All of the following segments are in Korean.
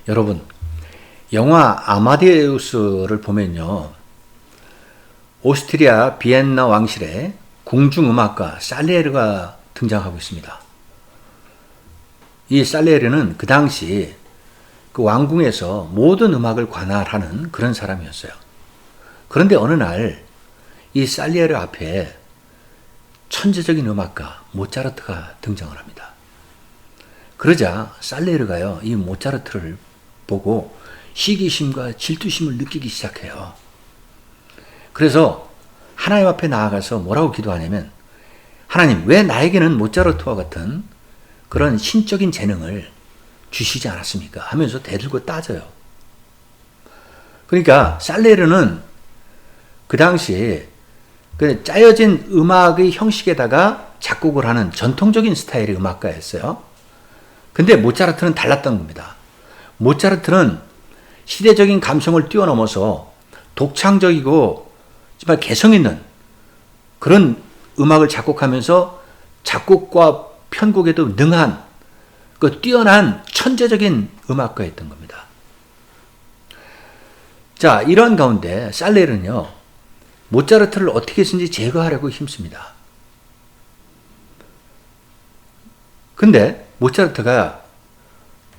여러분, 영화 아마데우스를 보면요, 오스트리아 비엔나 왕실의 궁중음악가 살리에르가 등장하고 있습니다. 이 살리에르는 그 당시 그 왕궁에서 모든 음악을 관할하는 그런 사람이었어요. 그런데 어느 날 이 살리에르 앞에 천재적인 음악가 모차르트가 등장을 합니다. 그러자 살리에르가요, 이 모차르트를 보고 시기심과 질투심을 느끼기 시작해요. 그래서 하나님 앞에 나아가서 뭐라고 기도하냐면, 하나님, 왜 나에게는 모차르트와 같은 그런 신적인 재능을 주시지 않았습니까? 하면서 대들고 따져요. 그러니까 살리에르는 그 당시에 그 짜여진 음악의 형식에다가 작곡을 하는 전통적인 스타일의 음악가였어요. 근데 모차르트는 달랐던 겁니다. 모차르트는 시대적인 감성을 뛰어넘어서 독창적이고 정말 개성 있는 그런 음악을 작곡하면서 작곡과 편곡에도 능한 그 뛰어난 천재적인 음악가였던 겁니다. 자, 이러한 가운데 살리에르는요, 모차르트를 어떻게 해서든지 제거하려고 힘씁니다. 근데 모차르트가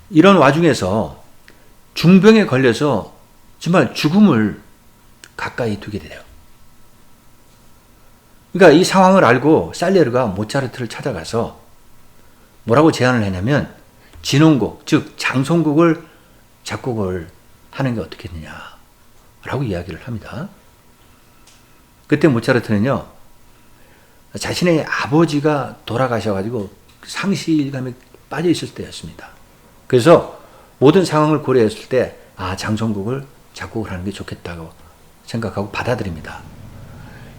이런 와중에서 중병에 걸려서 정말 죽음을 가까이 두게 돼요. 그러니까 이 상황을 알고 살리에르가 모차르트를 찾아가서 뭐라고 제안을 했냐면, 진홍곡, 즉 장송곡을 작곡을 하는 게 어떻겠느냐라고 이야기를 합니다. 그때 모차르트는요, 자신의 아버지가 돌아가셔가지고 상실감에 빠져 있을 때였습니다. 그래서 모든 상황을 고려했을 때, 장송곡을 작곡을 하는 게 좋겠다고 생각하고 받아들입니다.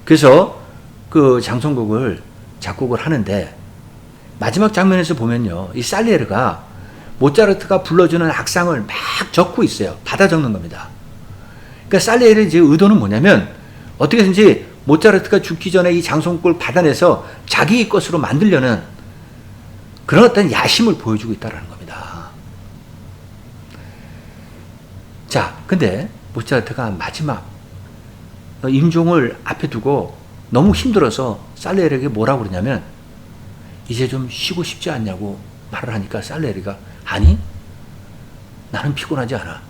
그래서 그 장송곡을 작곡을 하는데, 마지막 장면에서 보면요, 이 살리에르가 모차르트가 불러주는 악상을 막 적고 있어요. 받아 적는 겁니다. 그러니까 살리에르의 의도는 뭐냐면, 어떻게든지 모차르트가 죽기 전에 이 장송곡을 받아내서 자기 것으로 만들려는 그런 어떤 야심을 보여주고 있다는 겁니다. 자, 근데 모차르트가 마지막 임종을 앞에 두고 너무 힘들어서 살리에르에게 뭐라고 그러냐면, 이제 좀 쉬고 싶지 않냐고 말을 하니까 살리에르가, 아니, 나는 피곤하지 않아.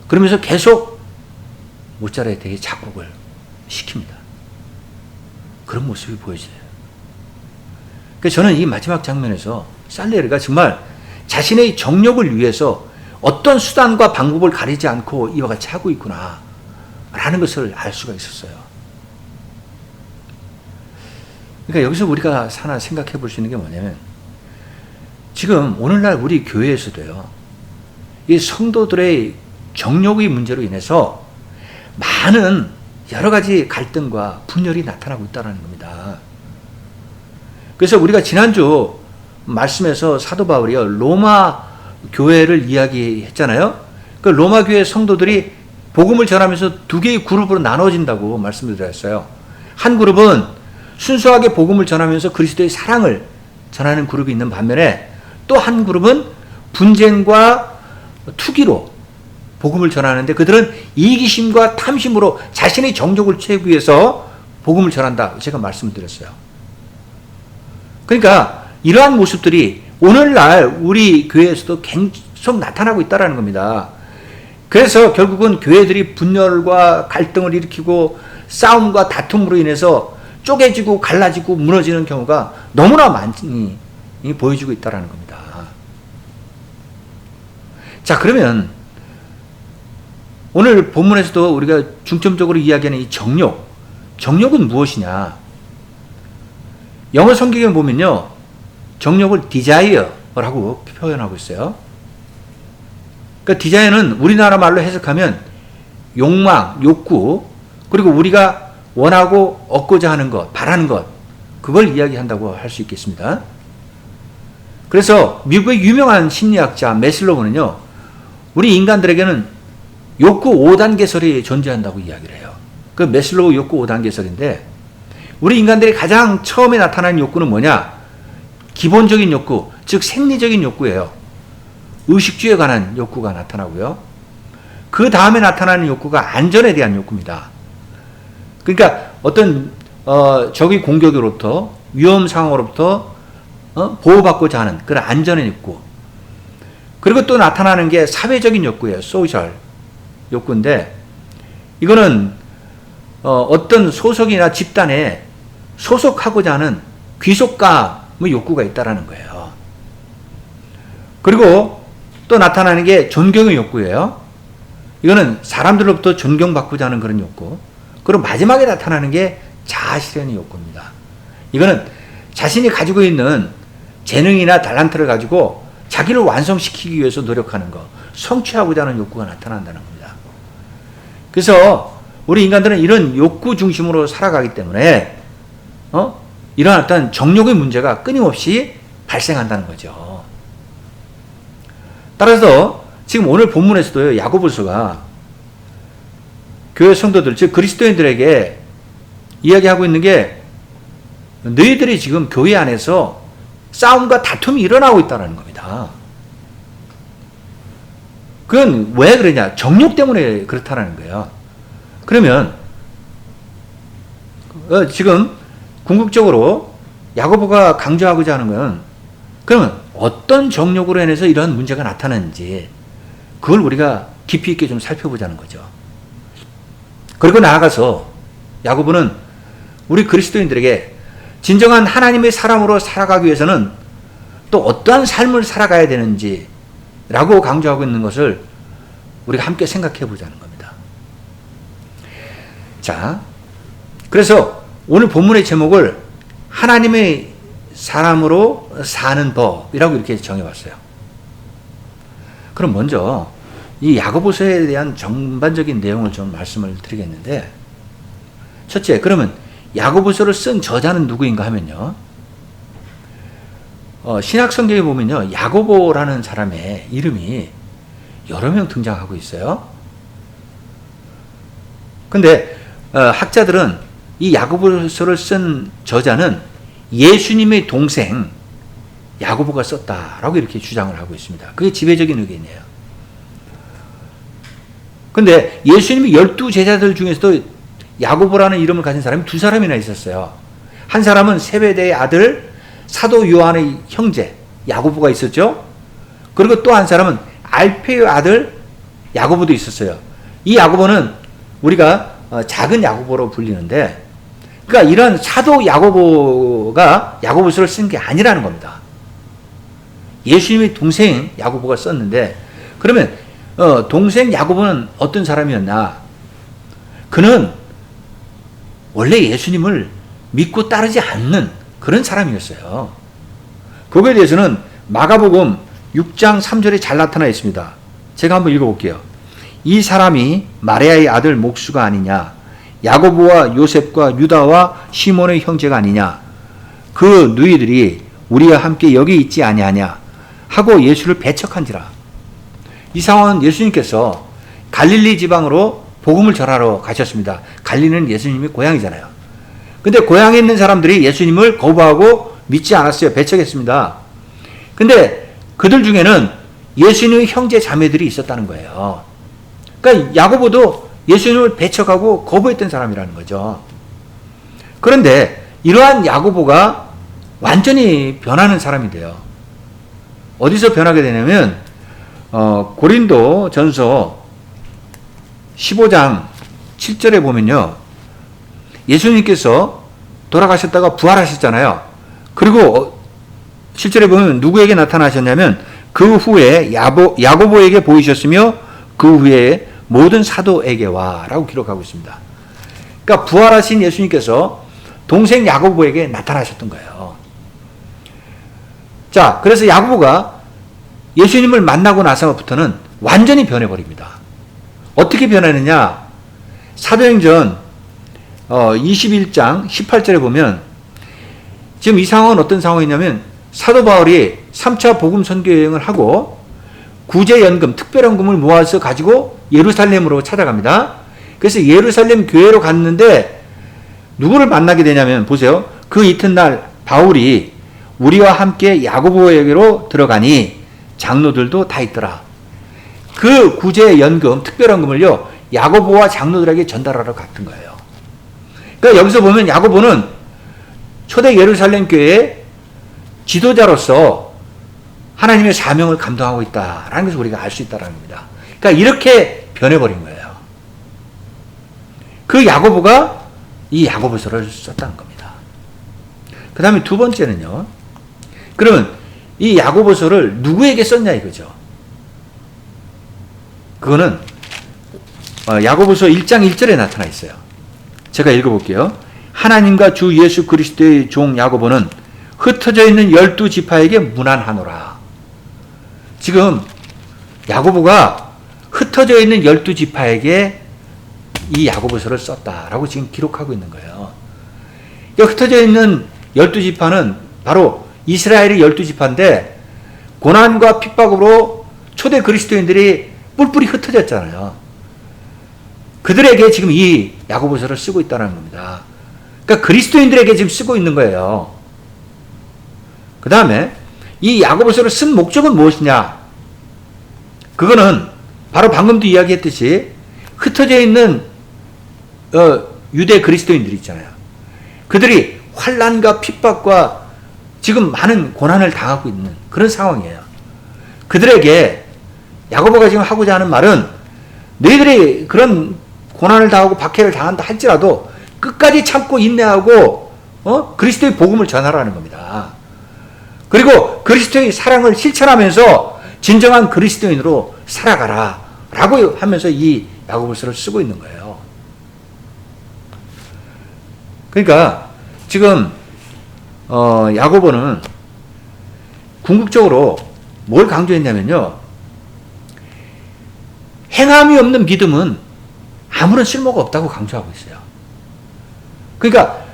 그러면서 계속 모차르트에게 작곡을 시킵니다. 그런 모습이 보여져요. 그래서 저는 이 마지막 장면에서 살리에르가 정말 자신의 정력을 위해서 어떤 수단과 방법을 가리지 않고 이와 같이 하고 있구나 라는 것을 알 수가 있었어요. 그러니까 여기서 우리가 하나 생각해 볼 수 있는 게 뭐냐면, 지금 오늘날 우리 교회에서도요, 이 성도들의 정력의 문제로 인해서 많은 여러 가지 갈등과 분열이 나타나고 있다는 겁니다. 그래서 우리가 지난주 말씀에서 사도 바울이요, 로마 교회를 이야기했잖아요. 그 로마 교회 성도들이 복음을 전하면서 두 개의 그룹으로 나눠진다고 말씀을 드렸어요. 한 그룹은 순수하게 복음을 전하면서 그리스도의 사랑을 전하는 그룹이 있는 반면에, 또 한 그룹은 분쟁과 투기로 복음을 전하는데, 그들은 이기심과 탐심으로 자신의 정욕을 채우기 위해서 복음을 전한다, 제가 말씀을 드렸어요. 그러니까 이러한 모습들이 오늘날 우리 교회에서도 계속 나타나고 있다는 겁니다. 그래서 결국은 교회들이 분열과 갈등을 일으키고 싸움과 다툼으로 인해서 쪼개지고 갈라지고 무너지는 경우가 너무나 많이 보여지고 있다는 겁니다. 자, 그러면 오늘 본문에서도 우리가 중점적으로 이야기하는 이 정욕, 정욕은 무엇이냐? 영어 성경에 보면요, 정욕을 desire라고 표현하고 있어요. 그러니까 desire는 우리나라 말로 해석하면 욕망, 욕구, 그리고 우리가 원하고 얻고자 하는 것, 바라는 것, 그걸 이야기한다고 할 수 있겠습니다. 그래서 미국의 유명한 심리학자 매슬로우는요, 우리 인간들에게는 욕구 5단계설이 존재한다고 이야기를 해요. 그 매슬로우 욕구 5단계설인데, 우리 인간들이 가장 처음에 나타나는 욕구는 뭐냐? 기본적인 욕구, 즉 생리적인 욕구예요. 의식주에 관한 욕구가 나타나고요. 그 다음에 나타나는 욕구가 안전에 대한 욕구입니다. 그러니까 어떤 적의 공격으로부터 위험 상황으로부터 보호받고자 하는 그런 안전의 욕구. 그리고 또 나타나는 게 사회적인 욕구예요. 소셜 욕구인데 이거는 어떤 소속이나 집단에 소속하고자 하는 귀속감의 욕구가 있다라는 거예요. 그리고 또 나타나는 게 존경의 욕구예요. 이거는 사람들로부터 존경받고자 하는 그런 욕구. 그리고 마지막에 나타나는 게 자아실현의 욕구입니다. 이거는 자신이 가지고 있는 재능이나 달란트를 가지고 자기를 완성시키기 위해서 노력하는 것, 성취하고자 하는 욕구가 나타난다는 겁니다. 그래서 우리 인간들은 이런 욕구 중심으로 살아가기 때문에 이런 어떤 정욕의 문제가 끊임없이 발생한다는 거죠. 따라서 지금 오늘 본문에서도요, 야고보서가 교회 성도들, 즉 그리스도인들에게 이야기하고 있는 게 너희들이 지금 교회 안에서 싸움과 다툼이 일어나고 있다는 겁니다. 그건 왜 그러냐? 정욕 때문에 그렇다는 거예요. 그러면 지금 궁극적으로 야고보가 강조하고자 하는 건 그러면 어떤 정욕으로 인해서 이런 문제가 나타나는지 그걸 우리가 깊이 있게 좀 살펴보자는 거죠. 그리고 나아가서 야고보는 우리 그리스도인들에게 진정한 하나님의 사람으로 살아가기 위해서는 또 어떠한 삶을 살아가야 되는지 라고 강조하고 있는 것을 우리가 함께 생각해 보자는 겁니다. 자, 그래서 오늘 본문의 제목을 하나님의 사람으로 사는 법이라고 이렇게 정해봤어요. 그럼 먼저 이 야고보서에 대한 전반적인 내용을 좀 말씀을 드리겠는데, 첫째, 그러면 야고보서를 쓴 저자는 누구인가 하면요, 신약 성경에 보면요, 야고보라는 사람의 이름이 여러 명 등장하고 있어요. 근데 학자들은 이 야고보서를 쓴 저자는 예수님의 동생 야고보가 썼다라고 이렇게 주장을 하고 있습니다. 그게 지배적인 의견이에요. 근데 예수님이 12제자들 중에서도 야고보라는 이름을 가진 사람이 2사람이나 있었어요. 한 사람은 세베대의 아들 사도 요한의 형제 야고보가 있었죠. 그리고 또 한 사람은 알페의 아들 야고보도 있었어요. 이 야고보는 우리가 작은 야고보로 불리는데, 그러니까 이런 사도 야고보가 야고보서를 쓴 게 아니라는 겁니다. 예수님의 동생 야고보가 썼는데, 그러면 동생 야고보는 어떤 사람이었나? 그는 원래 예수님을 믿고 따르지 않는 그런 사람이었어요. 거기에 대해서는 마가복음 6장 3절에 잘 나타나 있습니다. 제가 한번 읽어볼게요. 이 사람이 마리아의 아들 목수가 아니냐? 야고보와 요셉과 유다와 시몬의 형제가 아니냐? 그 누이들이 우리와 함께 여기 있지 아니하냐? 하고 예수를 배척한지라. 이 상황은 예수님께서 갈릴리 지방으로 복음을 전하러 가셨습니다. 갈릴리는 예수님의 고향이잖아요. 근데 고향에 있는 사람들이 예수님을 거부하고 믿지 않았어요. 배척했습니다. 근데 그들 중에는 예수님의 형제 자매들이 있었다는 거예요. 그러니까 야고보도 예수님을 배척하고 거부했던 사람이라는 거죠. 그런데 이러한 야고보가 완전히 변하는 사람이 돼요. 어디서 변하게 되냐면 고린도 전서 15장 7절에 보면요, 예수님께서 돌아가셨다가 부활하셨잖아요. 그리고 7절에 보면 누구에게 나타나셨냐면 그 후에 야고보에게 보이셨으며 그 후에 모든 사도에게와 라고 기록하고 있습니다. 그러니까 부활하신 예수님께서 동생 야고보에게 나타나셨던 거예요. 자, 그래서 야고보가 예수님을 만나고 나서부터는 완전히 변해버립니다. 어떻게 변하느냐? 사도행전 21장 18절에 보면 지금 이 상황은 어떤 상황이냐면 사도 바울이 3차 복음 선교 여행을 하고 구제연금, 특별연금을 모아서 가지고 예루살렘으로 찾아갑니다. 그래서 예루살렘 교회로 갔는데 누구를 만나게 되냐면, 보세요. 그 이튿날 바울이 우리와 함께 야고보에게로 들어가니 장로들도 다 있더라. 그 구제연금, 특별연금을요, 야고보와 장로들에게 전달하러 갔던 거예요. 그러니까 여기서 보면 야고보는 초대 예루살렘 교회의 지도자로서 하나님의 사명을 감당하고 있다라는 것을 우리가 알 수 있다는 겁니다. 그러니까 이렇게 변해버린 거예요. 그 야고보가 이 야고보서를 썼다는 겁니다. 그 다음에 두 번째는요. 그러면 이 야고보서를 누구에게 썼냐 이거죠. 그거는 야고보서 1장 1절에 나타나 있어요. 제가 읽어볼게요. 하나님과 주 예수 그리스도의 종 야고보는 흩어져 있는 12지파에게 문안하노라. 지금 야고보가 흩어져 있는 12지파에게 이 야고보서를 썼다라고 지금 기록하고 있는 거예요. 흩어져 있는 12지파는 바로 이스라엘의 12지파인데 고난과 핍박으로 초대 그리스도인들이 뿔뿔이 흩어졌잖아요. 그들에게 지금 이 야고보서를 쓰고 있다는 겁니다. 그러니까 그리스도인들에게 지금 쓰고 있는 거예요. 그 다음에 이 야고보서를 쓴 목적은 무엇이냐? 그거는 바로 방금도 이야기했듯이 흩어져 있는 유대 그리스도인들이 있잖아요. 그들이 환난과 핍박과 지금 많은 고난을 당하고 있는 그런 상황이에요. 그들에게 야고보가 지금 하고자 하는 말은 너희들이 그런 고난을 당하고 박해를 당한다 할지라도 끝까지 참고 인내하고 그리스도의 복음을 전하라는 겁니다. 그리고 그리스도의 사랑을 실천하면서 진정한 그리스도인으로 살아가라 라고 하면서 이 야고보서를 쓰고 있는 거예요. 그러니까 지금 야고보는 궁극적으로 뭘 강조했냐면요. 행함이 없는 믿음은 아무런 쓸모가 없다고 강조하고 있어요. 그러니까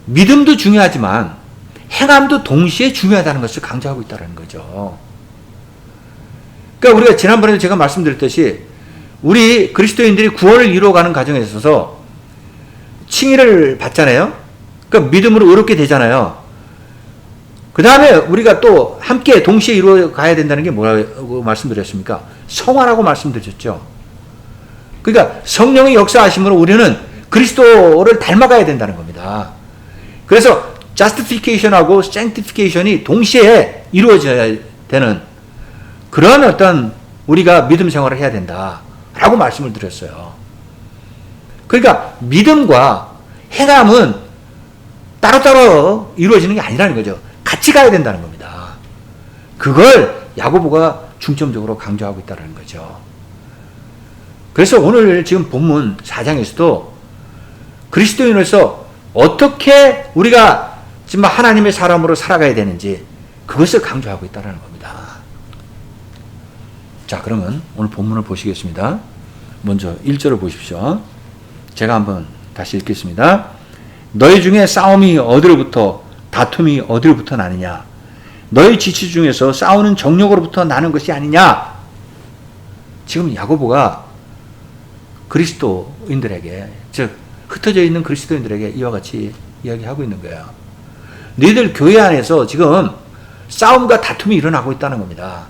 믿음도 중요하지만 행함도 동시에 중요하다는 것을 강조하고 있다는 거죠. 그러니까 우리가 지난번에도 제가 말씀드렸듯이 우리 그리스도인들이 구원을 이루어가는 과정에 있어서 칭의를 받잖아요. 그러니까 믿음으로 의롭게 되잖아요. 그 다음에 우리가 또 함께 동시에 이루어가야 된다는 게 뭐라고 말씀드렸습니까? 성화라고 말씀드렸죠. 그러니까 성령의 역사하심으로 우리는 그리스도를 닮아가야 된다는 겁니다. 그래서 justification하고 sanctification이 동시에 이루어져야 되는 그런 어떤 우리가 믿음 생활을 해야 된다라고 말씀을 드렸어요. 그러니까 믿음과 행함은 따로따로 이루어지는 게 아니라는 거죠. 같이 가야 된다는 겁니다. 그걸 야고보가 중점적으로 강조하고 있다는 거죠. 그래서 오늘 지금 본문 4장에서도 그리스도인으로서 어떻게 우리가 지금 하나님의 사람으로 살아가야 되는지 그것을 강조하고 있다는 겁니다. 자, 그러면 오늘 본문을 보시겠습니다. 먼저 1절을 보십시오. 제가 한번 다시 읽겠습니다. 너희 중에 싸움이 어디로부터 다툼이 어디로부터 나느냐? 너희 지체 중에서 싸우는 정욕으로부터 나는 것이 아니냐? 지금 야고보가 그리스도인들에게, 즉 흩어져 있는 그리스도인들에게 이와 같이 이야기하고 있는 거예요. 너희들 교회 안에서 지금 싸움과 다툼이 일어나고 있다는 겁니다.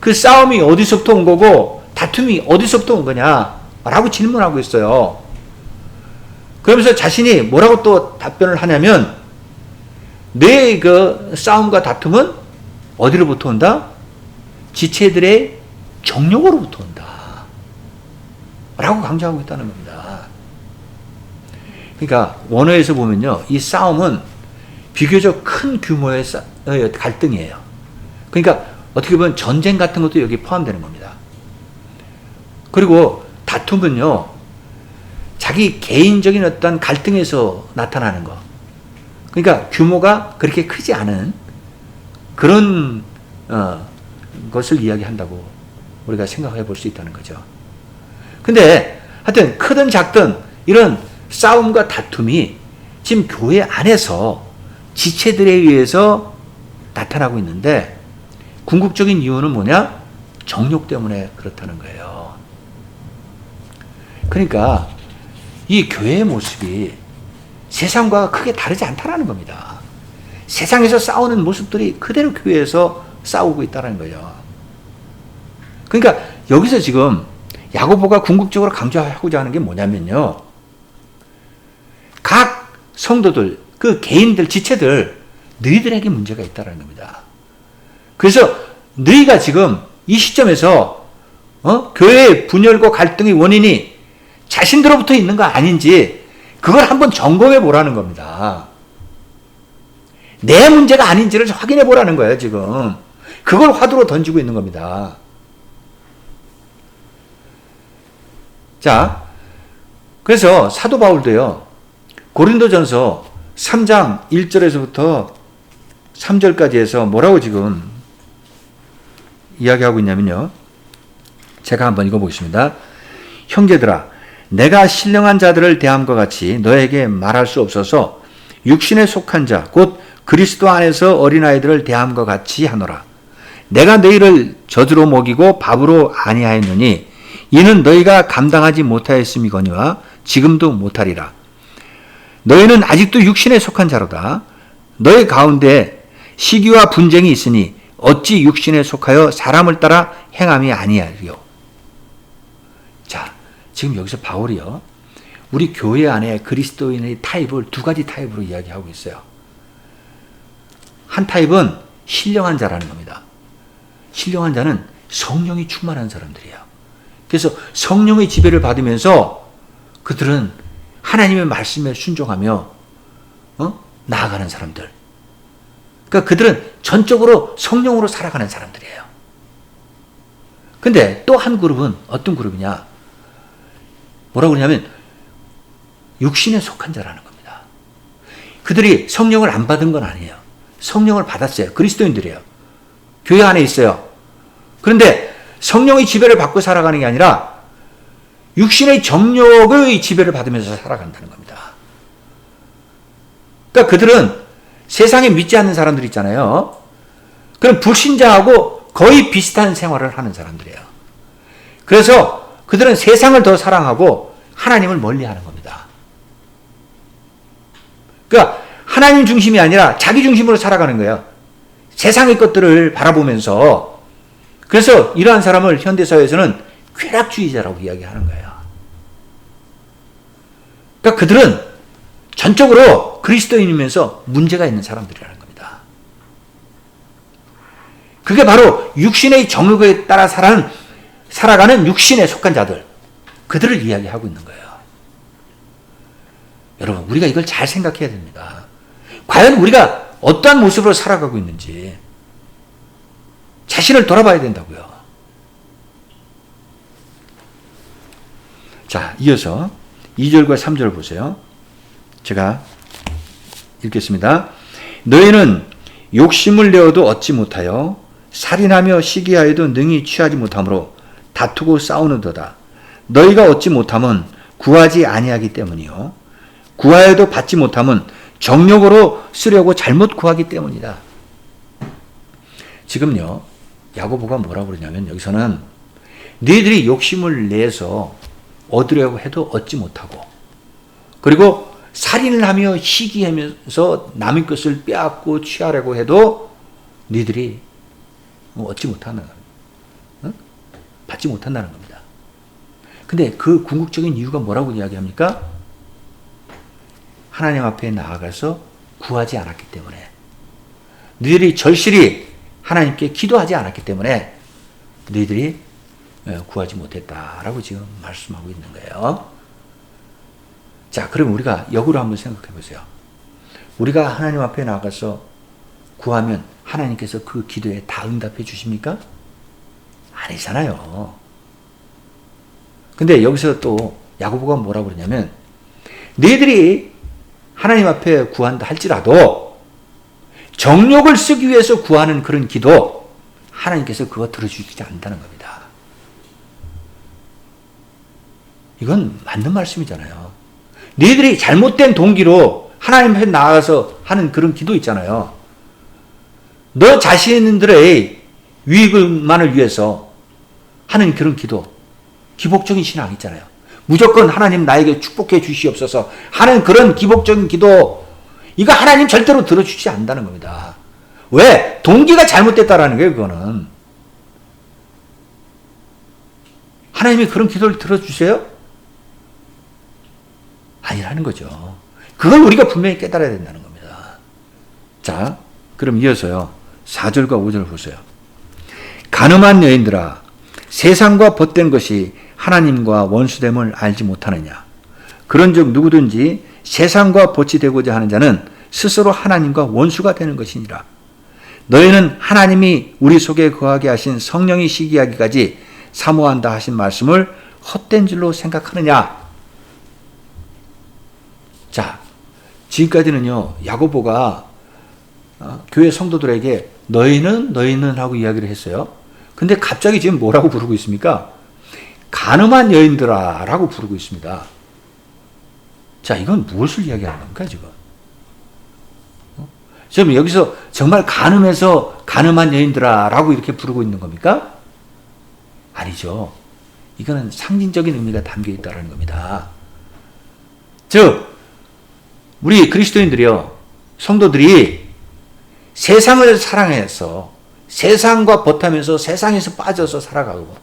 그 싸움이 어디서부터 온 거고 다툼이 어디서부터 온 거냐? 라고 질문하고 있어요. 그러면서 자신이 뭐라고 또 답변을 하냐면 내 그 싸움과 다툼은 어디로부터 온다? 지체들의 정욕으로부터 온다. 라고 강조하고 있다는 겁니다. 그러니까 원어에서 보면요. 이 싸움은 비교적 큰 규모의 갈등이에요. 그러니까 어떻게 보면 전쟁 같은 것도 여기 포함되는 겁니다. 그리고 다툼은요. 자기 개인적인 어떤 갈등에서 나타나는 거. 그러니까 규모가 그렇게 크지 않은 그런 것을 이야기한다고 우리가 생각해 볼 수 있다는 거죠. 근데 하여튼 크든 작든 이런 싸움과 다툼이 지금 교회 안에서 지체들에 의해서 나타나고 있는데 궁극적인 이유는 뭐냐? 정욕 때문에 그렇다는 거예요. 그러니까 이 교회의 모습이 세상과 크게 다르지 않다는 겁니다. 세상에서 싸우는 모습들이 그대로 교회에서 싸우고 있다는 거죠. 그러니까 여기서 지금 야고보가 궁극적으로 강조하고자 하는 게 뭐냐면요. 각 성도들, 그 개인들, 지체들, 너희들에게 문제가 있다는 겁니다. 그래서 너희가 지금 이 시점에서 교회의 분열과 갈등의 원인이 자신들로부터 있는 거 아닌지 그걸 한번 점검해 보라는 겁니다. 내 문제가 아닌지를 확인해 보라는 거예요, 지금. 그걸 화두로 던지고 있는 겁니다. 자, 그래서 사도 바울도요, 고린도전서 3장 1절에서부터 3절까지 해서 뭐라고 지금 이야기하고 있냐면요. 제가 한번 읽어보겠습니다. 형제들아, 내가 신령한 자들을 대함과 같이 너에게 말할 수 없어서 육신에 속한 자, 곧 그리스도 안에서 어린아이들을 대함과 같이 하노라. 내가 너희를 젖으로 먹이고 밥으로 아니하였느니 이는 너희가 감당하지 못하였음이거니와 지금도 못하리라. 너희는 아직도 육신에 속한 자로다. 너희 가운데 시기와 분쟁이 있으니 어찌 육신에 속하여 사람을 따라 행함이 아니하리요. 자, 지금 여기서 바울이요, 우리 교회 안에 그리스도인의 타입을 두 가지 타입으로 이야기하고 있어요. 한 타입은 신령한 자라는 겁니다. 신령한 자는 성령이 충만한 사람들이에요. 그래서 성령의 지배를 받으면서 그들은 하나님의 말씀에 순종하며 나아가는 사람들. 그러니까 그들은 전적으로 성령으로 살아가는 사람들이에요. 근데 또 한 그룹은 어떤 그룹이냐? 뭐라고 그러냐면 육신에 속한 자라는 겁니다. 그들이 성령을 안 받은 건 아니에요. 성령을 받았어요. 그리스도인들이에요. 교회 안에 있어요. 그런데 성령의 지배를 받고 살아가는 게 아니라 육신의 정욕의 지배를 받으면서 살아간다는 겁니다. 그러니까 그들은 세상에 믿지 않는 사람들 있잖아요. 그럼 불신자하고 거의 비슷한 생활을 하는 사람들이에요. 그래서 그들은 세상을 더 사랑하고 하나님을 멀리하는 겁니다. 그러니까 하나님 중심이 아니라 자기 중심으로 살아가는 거예요. 세상의 것들을 바라보면서. 그래서 이러한 사람을 현대사회에서는 쾌락주의자라고 이야기하는 거예요. 그러니까 그들은 전적으로 그리스도인이면서 문제가 있는 사람들이라는 겁니다. 그게 바로 육신의 정욕에 따라 살아가는 육신에 속한 자들, 그들을 이야기하고 있는 거예요. 여러분, 우리가 이걸 잘 생각해야 됩니다. 과연 우리가 어떠한 모습으로 살아가고 있는지 자신을 돌아봐야 된다고요. 자, 이어서 2절과 3절 보세요. 제가 읽겠습니다. 너희는 욕심을 내어도 얻지 못하여 살인하며 시기하여도 능히 취하지 못하므로 다투고 싸우는도다. 너희가 얻지 못함은 구하지 아니하기 때문이요 구하여도 받지 못함은 정욕으로 쓰려고 잘못 구하기 때문이다. 지금요, 야고보가 뭐라고 그러냐면 여기서는 너희들이 욕심을 내서 얻으려고 해도 얻지 못하고, 그리고 살인을 하며 시기하면서 남의 것을 빼앗고 취하려고 해도 너희들이 얻지 못하는 겁니다. 받지 못한다는 겁니다. 근데 그 궁극적인 이유가 뭐라고 이야기합니까? 하나님 앞에 나아가서 구하지 않았기 때문에, 너희들이 절실히 하나님께 기도하지 않았기 때문에 너희들이 구하지 못했다라고 지금 말씀하고 있는 거예요. 자, 그럼 우리가 역으로 한번 생각해 보세요. 우리가 하나님 앞에 나가서 구하면 하나님께서 그 기도에 다 응답해 주십니까? 아니잖아요. 근데 여기서 또 야고보가 뭐라고 그러냐면 너희들이 하나님 앞에 구한다 할지라도 정욕을 쓰기 위해서 구하는 그런 기도, 하나님께서 그거 들어주시지 않는다는 겁니다. 이건 맞는 말씀이잖아요. 너희들이 잘못된 동기로 하나님 앞에 나아가서 하는 그런 기도 있잖아요. 너 자신들의 유익만을 위해서 하는 그런 기도, 기복적인 신앙 있잖아요. 무조건 하나님 나에게 축복해 주시옵소서 하는 그런 기복적인 기도, 이거 하나님 절대로 들어주지 않는다는 겁니다. 왜? 동기가 잘못됐다라는 거예요, 그거는. 하나님이 그런 기도를 들어주세요? 아니라는 거죠. 그걸 우리가 분명히 깨달아야 된다는 겁니다. 자, 그럼 이어서요. 4절과 5절 보세요. 가늠한 여인들아, 세상과 벗된 것이 하나님과 원수됨을 알지 못하느냐. 그런즉 누구든지 세상과 벗이 되고자 하는 자는 스스로 하나님과 원수가 되는 것이니라. 너희는 하나님이 우리 속에 거하게 하신 성령이 시기하기까지 사모한다 하신 말씀을 헛된 줄로 생각하느냐. 자, 지금까지는요, 야고보가 교회 성도들에게 너희는 하고 이야기를 했어요. 근데 갑자기 지금 뭐라고 부르고 있습니까? 가늠한 여인들아 라고 부르고 있습니다. 자, 이건 무엇을 이야기하는 겁니까, 지금? 지금 여기서 정말 가늠해서 가늠한 여인들아 라고 이렇게 부르고 있는 겁니까? 아니죠. 이거는 상징적인 의미가 담겨 있다는 겁니다. 즉, 우리 그리스도인들이요, 성도들이 세상을 사랑해서 세상과 벗하면서 세상에서 빠져서 살아가고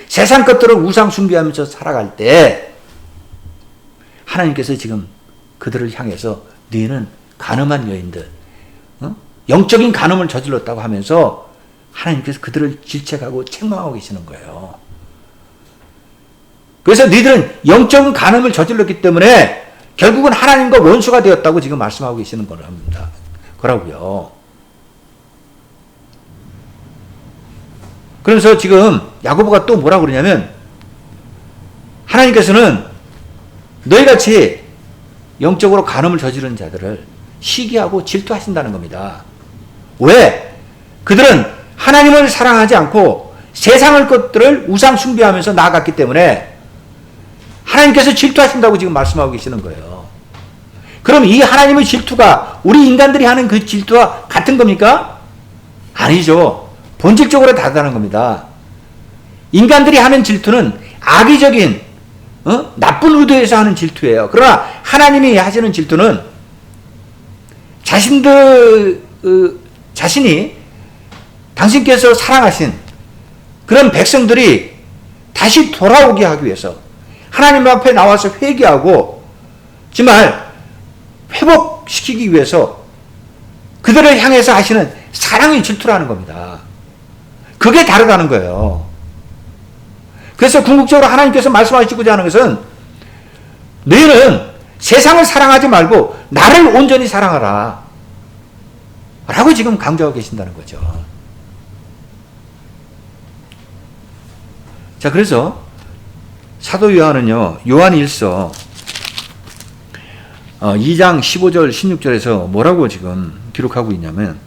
세상 것들을 우상 숭배하면서 살아갈 때 하나님께서 지금 그들을 향해서 너희는 가늠한 여인들, 영적인 간음을 저질렀다고 하면서 하나님께서 그들을 질책하고 책망하고 계시는 거예요. 그래서 너희들은 영적인 간음을 저질렀기 때문에 결국은 하나님과 원수가 되었다고 지금 말씀하고 계시는 겁니다. 그러고요. 그래서 지금 야고보가 또 뭐라고 그러냐면 하나님께서는 너희같이 영적으로 간음을 저지른 자들을 시기하고 질투하신다는 겁니다. 왜? 그들은 하나님을 사랑하지 않고 세상의 것들을 우상 숭배하면서 나아갔기 때문에 하나님께서 질투하신다고 지금 말씀하고 계시는 거예요. 그럼 이 하나님의 질투가 우리 인간들이 하는 그 질투와 같은 겁니까? 아니죠. 본질적으로 다르다는 겁니다. 인간들이 하는 질투는 악의적인 나쁜 의도에서 하는 질투예요. 그러나 하나님이 하시는 질투는 자신이 당신께서 사랑하신 그런 백성들이 다시 돌아오게 하기 위해서 하나님 앞에 나와서 회개하고 정말 회복시키기 위해서 그들을 향해서 하시는 사랑의 질투라는 겁니다. 그게 다르다는 거예요. 그래서 궁극적으로 하나님께서 말씀하시고자 하는 것은 너희는 세상을 사랑하지 말고 나를 온전히 사랑하라 라고 지금 강조하고 계신다는 거죠. 자, 그래서 사도 요한은요, 요한 1서 2장 15절 16절에서 뭐라고 지금 기록하고 있냐면,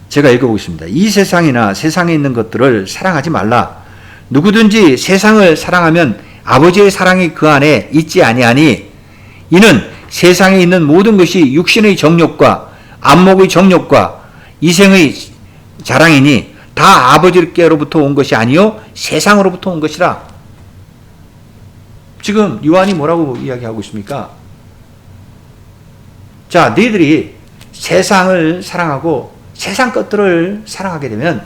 제가 읽어보겠습니다. 이 세상이나 세상에 있는 것들을 사랑하지 말라. 누구든지 세상을 사랑하면 아버지의 사랑이 그 안에 있지 아니하니, 이는 세상에 있는 모든 것이 육신의 정욕과 안목의 정욕과 이생의 자랑이니 다 아버지께로부터 온 것이 아니요 세상으로부터 온 것이라. 지금 요한이 뭐라고 이야기하고 있습니까? 자, 너희들이 세상을 사랑하고 세상 것들을 사랑하게 되면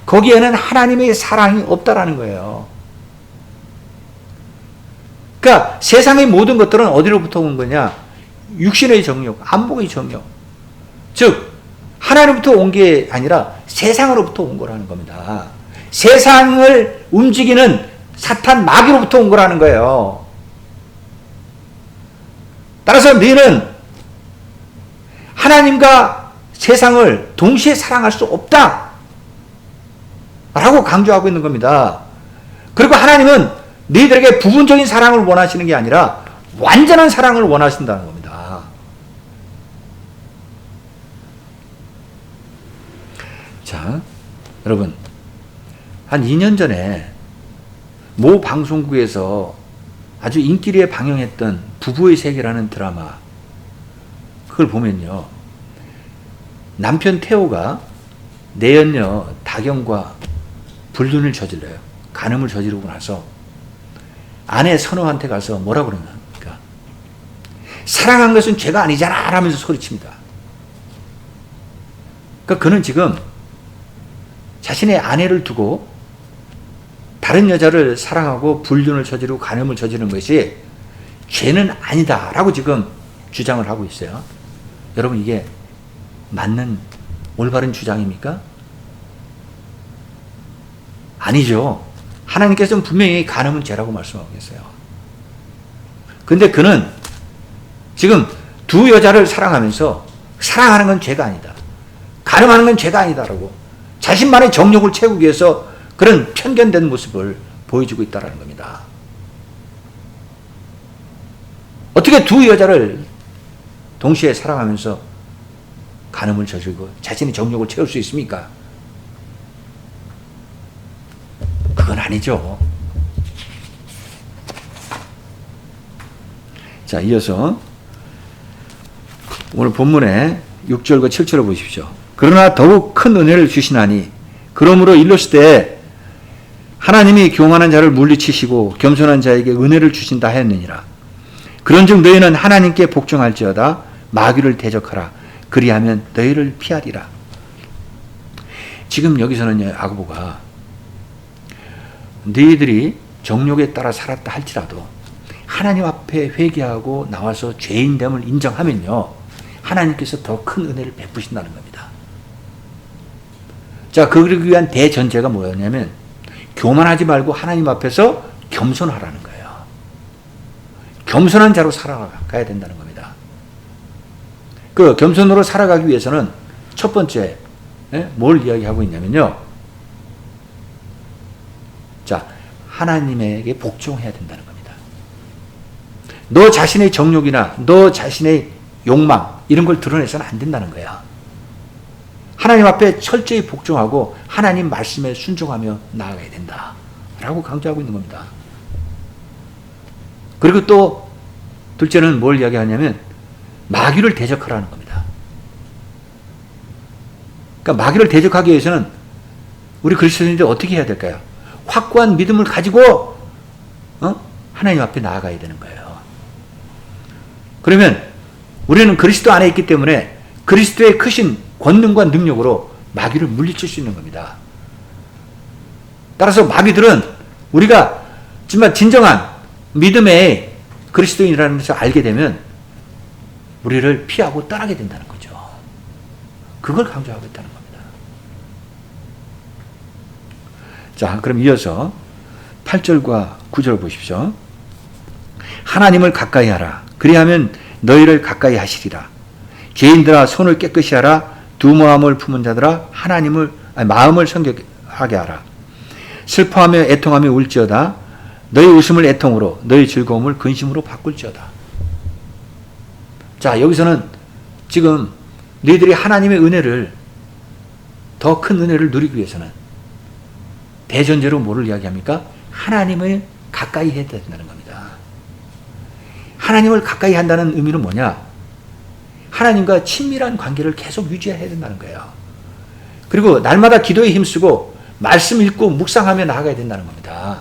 거기에는 하나님의 사랑이 없다라는 거예요. 그러니까 세상의 모든 것들은 어디로부터 온 거냐? 육신의 정욕, 안목의 정욕. 즉 하나님부터 온 게 아니라 세상으로부터 온 거라는 겁니다. 세상을 움직이는 사탄 마귀로부터 온 거라는 거예요. 따라서 너희는 하나님과 세상을 동시에 사랑할 수 없다 라고 강조하고 있는 겁니다. 그리고 하나님은 너희들에게 부분적인 사랑을 원하시는 게 아니라 완전한 사랑을 원하신다는 겁니다. 자, 여러분, 한 2년 전에 모 방송국에서 아주 인기리에 방영했던 부부의 세계라는 드라마, 그걸 보면요, 남편 태호가 내연녀 다경과 불륜을 저질러요. 간음을 저지르고 나서 아내 선호한테 가서 뭐라고 그러냐니까, 사랑한 것은 죄가 아니잖아 라면서 소리칩니다. 그러니까 그는 지금 자신의 아내를 두고 다른 여자를 사랑하고 불륜을 저지르고 간음을 저지르는 것이 죄는 아니다라고 지금 주장을 하고 있어요. 여러분, 이게 맞는 올바른 주장입니까? 아니죠. 하나님께서는 분명히 간음은 죄라고 말씀하고 계세요. 근데 그는 지금 두 여자를 사랑하면서 사랑하는 건 죄가 아니다, 간음하는 건 죄가 아니다라고 자신만의 정욕을 채우기 위해서 그런 편견된 모습을 보여주고 있다는 겁니다. 어떻게 두 여자를 동시에 사랑하면서 간음을 저지르고 자신의 정욕을 채울 수 있습니까? 그건 아니죠. 자, 이어서 오늘 본문의 6절과 7절을 보십시오. 그러나 더욱 큰 은혜를 주시나니 그러므로 일렀을 하나님이 교만한 자를 물리치시고 겸손한 자에게 은혜를 주신다 하였느니라. 그런즉 너희는 하나님께 복종할지어다. 마귀를 대적하라. 그리하면 너희를 피하리라. 지금 여기서는 야고보가 너희들이 정욕에 따라 살았다 할지라도 하나님 앞에 회개하고 나와서 죄인됨을 인정하면요, 하나님께서 더 큰 은혜를 베푸신다는 겁니다. 자, 그러기 위한 대전제가 뭐였냐면 교만하지 말고 하나님 앞에서 겸손하라는 거예요. 겸손한 자로 살아가야 된다는 겁니다. 그 겸손으로 살아가기 위해서는 첫 번째, 뭘 이야기하고 있냐면요, 자, 하나님에게 복종해야 된다는 겁니다. 너 자신의 정욕이나 너 자신의 욕망 이런 걸 드러내서는 안 된다는 거야. 하나님 앞에 철저히 복종하고 하나님 말씀에 순종하며 나아가야 된다 라고 강조하고 있는 겁니다. 그리고 또 둘째는 뭘 이야기하냐면 마귀를 대적하라는 겁니다. 그러니까 마귀를 대적하기 위해서는 우리 그리스도인들이 어떻게 해야 될까요? 확고한 믿음을 가지고 하나님 앞에 나아가야 되는 거예요. 그러면 우리는 그리스도 안에 있기 때문에 그리스도의 크신 권능과 능력으로 마귀를 물리칠 수 있는 겁니다. 따라서 마귀들은 우리가 정말 진정한 믿음의 그리스도인이라는 것을 알게 되면 우리를 피하고 떠나게 된다는 거죠. 그걸 강조하고 있다는 겁니다. 자, 그럼 이어서 8절과 9절 보십시오. 하나님을 가까이 하라. 그리하면 너희를 가까이 하시리라. 죄인들아 손을 깨끗이 하라. 두 마음을 품은 자들아 마음을 성결하게 하라. 슬퍼하며 애통하며 울지어다. 너희 웃음을 애통으로 너희 즐거움을 근심으로 바꿀지어다. 자, 여기서는 지금 너희들이 하나님의 은혜를, 더 큰 은혜를 누리기 위해서는 대전제로 뭐를 이야기합니까? 하나님을 가까이 해야 된다는 겁니다. 하나님을 가까이 한다는 의미는 뭐냐? 하나님과 친밀한 관계를 계속 유지해야 된다는 거예요. 그리고 날마다 기도에 힘쓰고 말씀 읽고 묵상하며 나아가야 된다는 겁니다.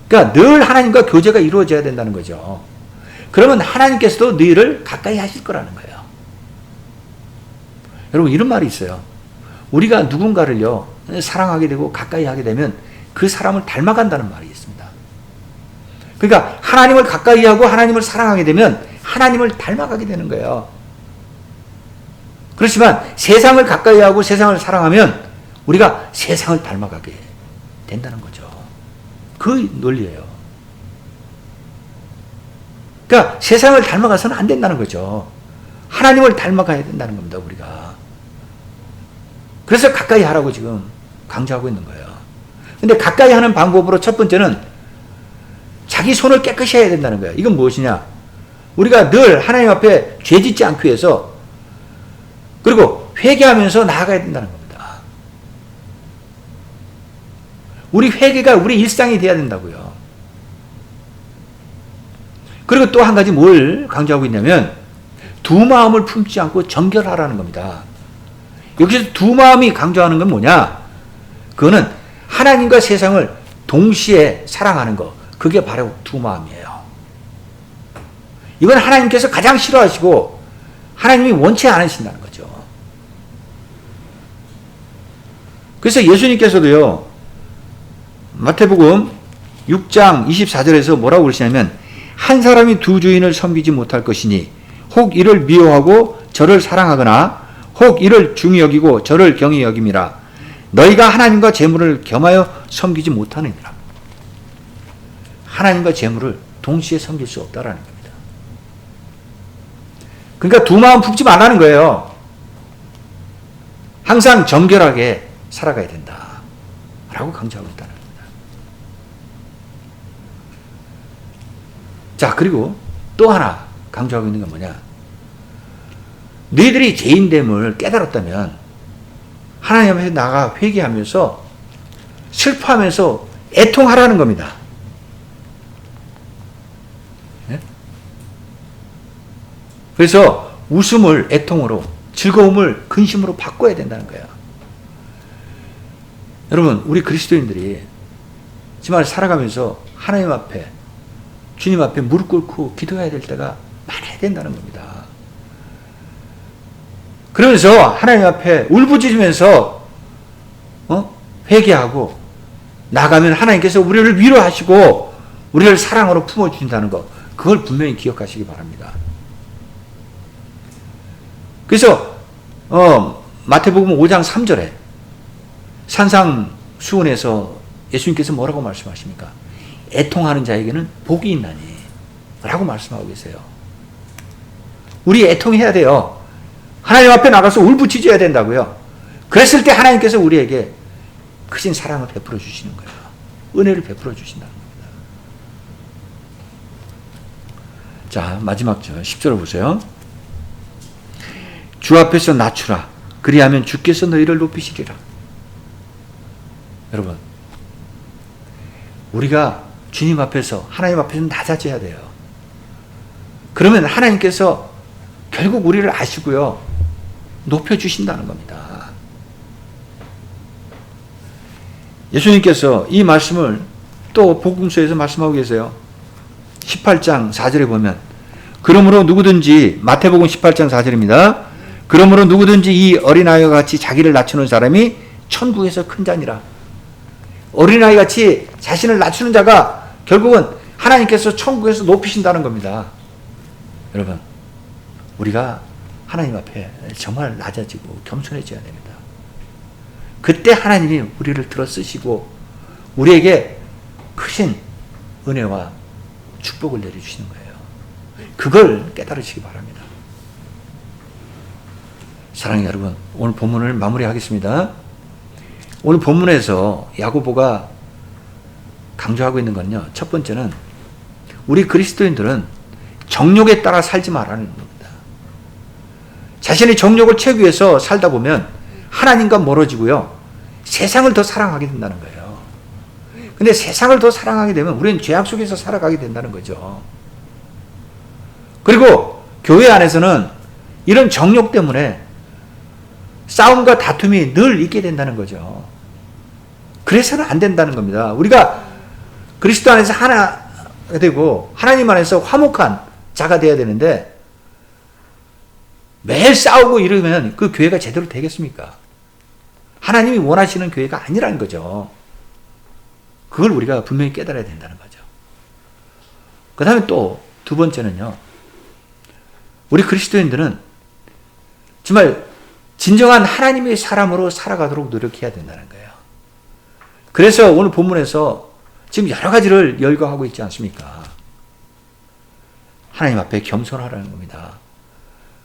그러니까 늘 하나님과 교제가 이루어져야 된다는 거죠. 그러면 하나님께서도 너희를 가까이 하실 거라는 거예요. 여러분, 이런 말이 있어요. 우리가 누군가를요 사랑하게 되고 가까이 하게 되면 그 사람을 닮아간다는 말이 있습니다. 그러니까 하나님을 가까이 하고 하나님을 사랑하게 되면 하나님을 닮아가게 되는 거예요. 그렇지만 세상을 가까이 하고 세상을 사랑하면 우리가 세상을 닮아가게 된다는 거죠. 그 논리예요. 그러니까 세상을 닮아가서는 안 된다는 거죠. 하나님을 닮아가야 된다는 겁니다, 우리가. 그래서 가까이 하라고 지금 강조하고 있는 거예요. 근데 가까이 하는 방법으로 첫 번째는 자기 손을 깨끗이 해야 된다는 거예요. 이건 무엇이냐? 우리가 늘 하나님 앞에 죄 짓지 않기 위해서, 그리고 회개하면서 나아가야 된다는 겁니다. 우리 회개가 우리 일상이 돼야 된다고요. 그리고 또 한 가지 뭘 강조하고 있냐면 두 마음을 품지 않고 정결하라는 겁니다. 여기서 두 마음이 강조하는 건 뭐냐? 그거는 하나님과 세상을 동시에 사랑하는 거, 그게 바로 두 마음이에요. 이건 하나님께서 가장 싫어하시고 하나님이 원치 않으신다는 거죠. 그래서 예수님께서도요, 마태복음 6장 24절에서 뭐라고 그러시냐면 한 사람이 두 주인을 섬기지 못할 것이니 혹 이를 미워하고 저를 사랑하거나 혹 이를 중히 여기고 저를 경히 여김이라. 너희가 하나님과 재물을 겸하여 섬기지 못하느니라. 하나님과 재물을 동시에 섬길 수 없다라는 겁니다. 그러니까 두 마음 품지 말라는 거예요. 항상 정결하게 살아가야 된다 라고 강조하고 있다는 겁니다. 자, 그리고 또 하나 강조하고 있는 건 뭐냐, 너희들이 죄인됨을 깨달았다면 하나님 앞에 나가 회개하면서 슬퍼하면서 애통하라는 겁니다. 네? 그래서 웃음을 애통으로, 즐거움을 근심으로 바꿔야 된다는 거예요. 여러분, 우리 그리스도인들이 정말 살아가면서 하나님 앞에, 주님 앞에 무릎 꿇고 기도해야 될 때가 많아야 된다는 겁니다. 그러면서 하나님 앞에 울부짖으면서 회개하고 나가면 하나님께서 우리를 위로하시고 우리를 사랑으로 품어주신다는 것, 그걸 분명히 기억하시기 바랍니다. 그래서 마태복음 5장 3절에 산상수훈에서 예수님께서 뭐라고 말씀하십니까? 애통하는 자에게는 복이 있나니 라고 말씀하고 계세요. 우리 애통해야 돼요. 하나님 앞에 나가서 울부짖어야 된다고요. 그랬을 때 하나님께서 우리에게 크신 사랑을 베풀어 주시는 거예요. 은혜를 베풀어 주신다는 겁니다. 자, 마지막 절 10절을 보세요. 주 앞에서 낮추라. 그리하면 주께서 너희를 높이시리라. 여러분, 우리가 주님 앞에서, 하나님 앞에서 낮아져야 돼요. 그러면 하나님께서 결국 우리를 아시고요, 높여주신다는 겁니다. 예수님께서 이 말씀을 또 복음서에서 말씀하고 계세요. 18장 4절에 보면, 그러므로 누구든지, 마태복음 18장 4절입니다. 그러므로 누구든지 이 어린아이와 같이 자기를 낮추는 사람이 천국에서 큰 자니라. 어린아이 같이 자신을 낮추는 자가 결국은 하나님께서 천국에서 높이신다는 겁니다. 여러분, 우리가 하나님 앞에 정말 낮아지고 겸손해져야 됩니다. 그때 하나님이 우리를 들어 쓰시고 우리에게 크신 은혜와 축복을 내려주시는 거예요. 그걸 깨달으시기 바랍니다. 사랑하는 여러분, 오늘 본문을 마무리하겠습니다. 오늘 본문에서 야고보가 강조하고 있는 건요, 첫 번째는 우리 그리스도인들은 정욕에 따라 살지 말라는 겁니다. 자신의 정욕을 채우기 위해서 살다 보면 하나님과 멀어지고요, 세상을 더 사랑하게 된다는 거예요. 근데 세상을 더 사랑하게 되면 우리는 죄악 속에서 살아가게 된다는 거죠. 그리고 교회 안에서는 이런 정욕 때문에 싸움과 다툼이 늘 있게 된다는 거죠. 그래서는 안 된다는 겁니다. 우리가 그리스도 안에서 하나가 되고 하나님 안에서 화목한 자가 되어야 되는데 매일 싸우고 이러면 그 교회가 제대로 되겠습니까? 하나님이 원하시는 교회가 아니라는 거죠. 그걸 우리가 분명히 깨달아야 된다는 거죠. 그 다음에 또 두 번째는요, 우리 그리스도인들은 정말 진정한 하나님의 사람으로 살아가도록 노력해야 된다는 거예요. 그래서 오늘 본문에서 지금 여러 가지를 열거하고 있지 않습니까? 하나님 앞에 겸손하라는 겁니다.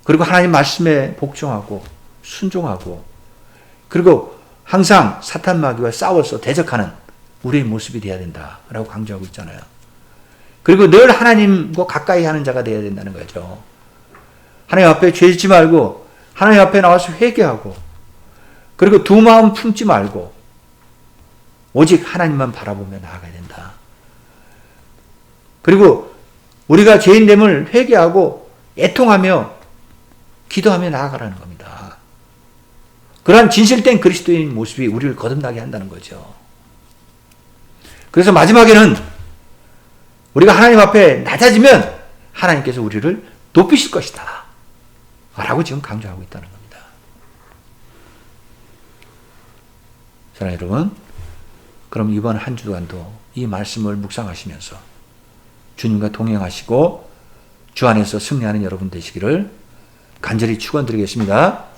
그리고 하나님 말씀에 복종하고 순종하고, 그리고 항상 사탄 마귀와 싸워서 대적하는 우리의 모습이 되어야 된다라고 강조하고 있잖아요. 그리고 늘 하나님과 가까이 하는 자가 되어야 된다는 거죠. 하나님 앞에 죄 짓지 말고 하나님 앞에 나와서 회개하고, 그리고 두 마음 품지 말고 오직 하나님만 바라보며 나아가야 된다. 그리고 우리가 죄인됨을 회개하고 애통하며 기도하며 나아가라는 겁니다. 그러한 진실된 그리스도인 모습이 우리를 거듭나게 한다는 거죠. 그래서 마지막에는 우리가 하나님 앞에 낮아지면 하나님께서 우리를 높이실 것이다 라고 지금 강조하고 있다는 겁니다. 사랑하는 여러분, 그럼 이번 한 주간도 이 말씀을 묵상하시면서 주님과 동행하시고 주 안에서 승리하는 여러분 되시기를 간절히 축원드리겠습니다.